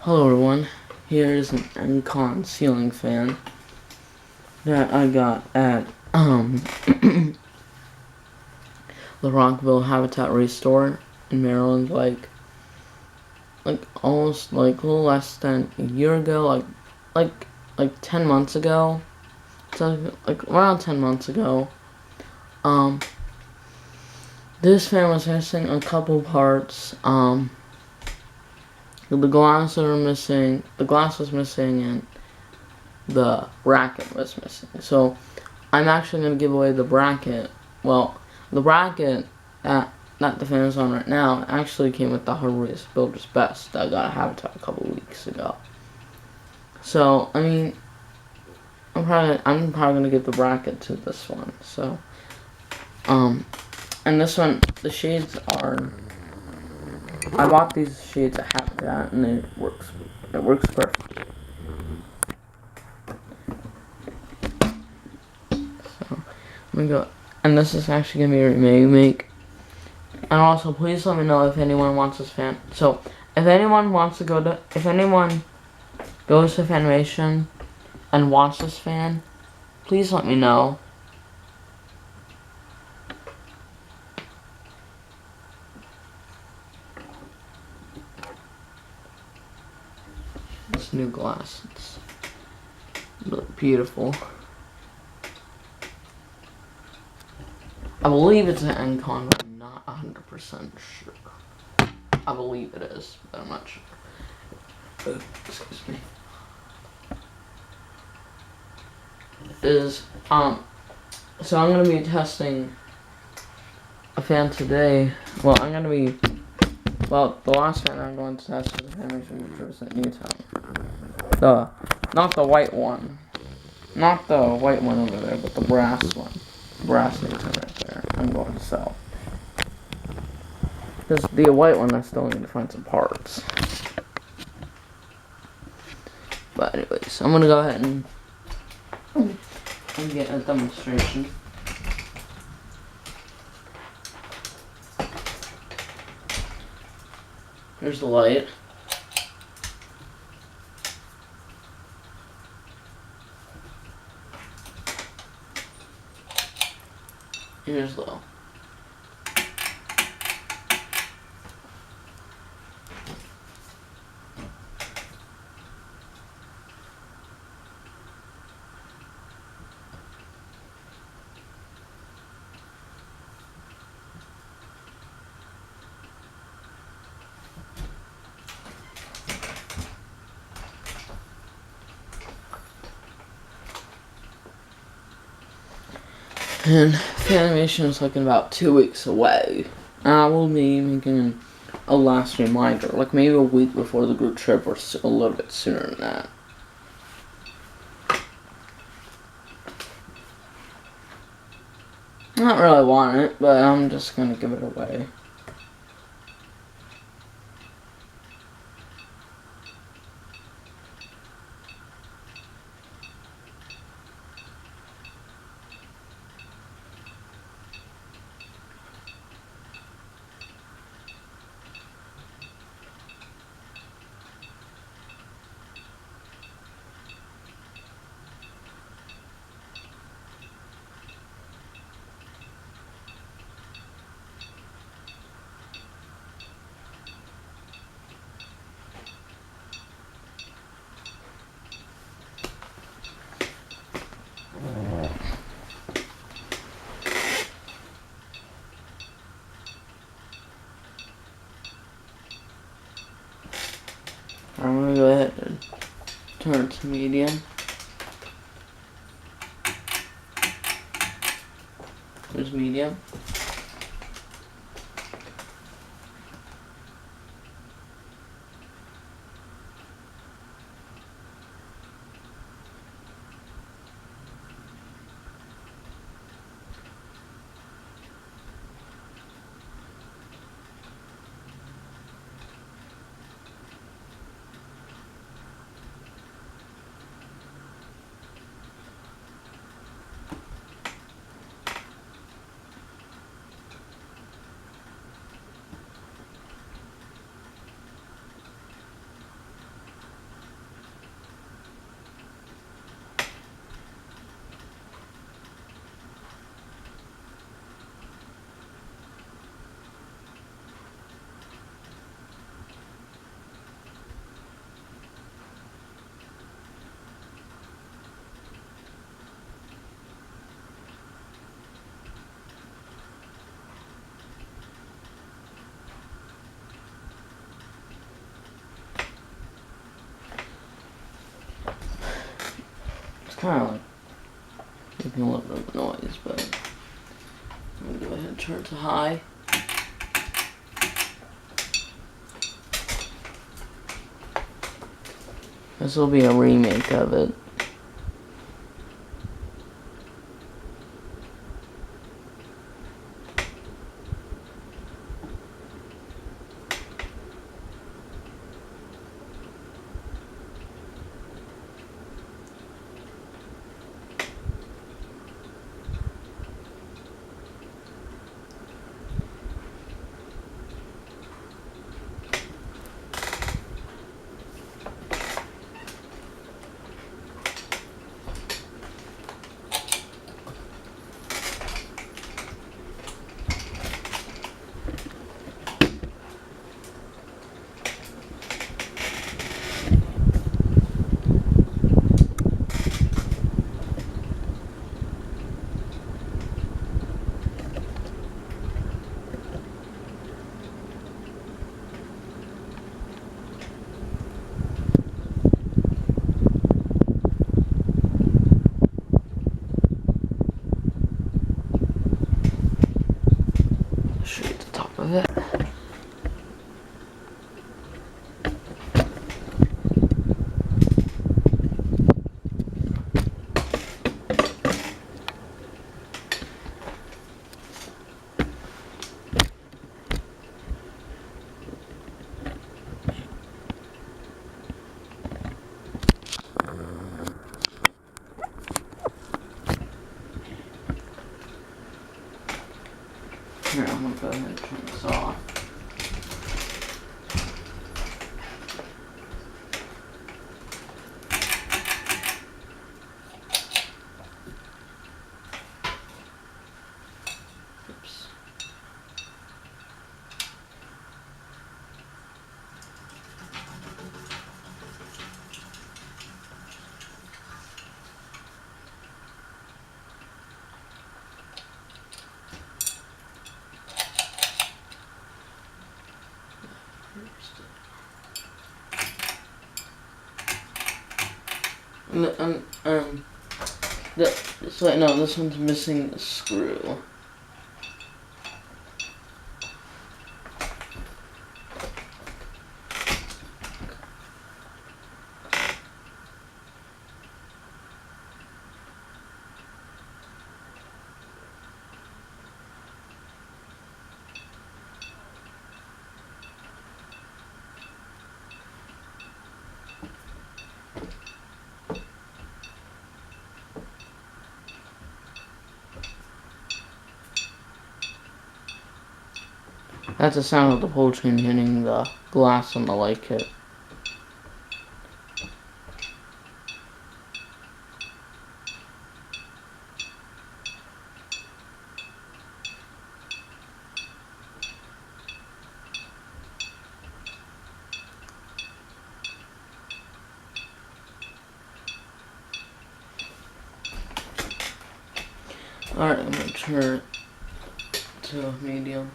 Hello everyone, here is an Encon ceiling fan that I got at the Rockville Habitat Restore in Maryland, like almost like a little less than a year ago, like 10 months ago. So like around 10 months ago. This fan was missing a couple parts. The glass was missing, and the bracket was missing. So I'm actually going to give away the bracket. Well, the bracket that the fan is on right now actually came with the Harvest Builder's Best that I got a Habitat a couple weeks ago. So, I mean, I'm probably going to give the bracket to this one. So, and this one, the shades are, I bought these shades at Habitat and it works perfect. So, I'm going to go, and this is actually going to be a remake. And also, please let me know if anyone wants this fan. So, if anyone goes to Fanimation and wants this fan, please let me know. This new glass, it's really beautiful. I believe it's an Encon, but I'm not 100% sure. I believe it is, but I'm not sure. Excuse me. So I'm gonna be testing a fan today. Well, the last fan I'm going to test is a Fanimation, which was at Newtown. Not the white one. Not the white one over there, but the brass one. The brass Newton right there. I'm going to sell. Because the white one, I still need to find some parts. But anyways, I'm going to go ahead and get a demonstration. Here's the light. Here's low. And Fanimation is looking about 2 weeks away. I will be making a last reminder, like maybe a week before the group trip or a little bit sooner than that. I don't really want it, but I'm just gonna give it away. I'm gonna go ahead and turn it to medium. There's medium. kind of like making a little bit of noise, but I'm gonna go ahead and turn it to high. This will be a remake of it. Show you the top of it. Here, I'm gonna go ahead and turn this off. Oops. So no, this one's missing a screw. That's the sound of the pull chain hitting the glass on the light kit. Alright, I'm gonna turn it to medium.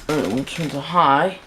Alright, we'll turn to high.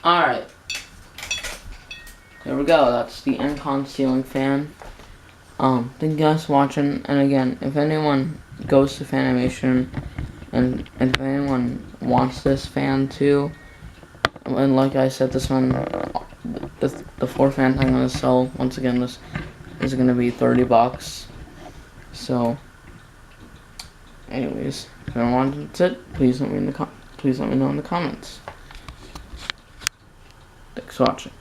Alright. There we go. That's the Encon ceiling fan. Thank you guys for watching. And again, if anyone goes to Fanimation and if anyone wants this fan too, and like I said, this one, the 4 fans I'm gonna sell, once again, this is gonna be $30. So, anyways, if anyone wants it, please let me know in the comments. Thanks for watching.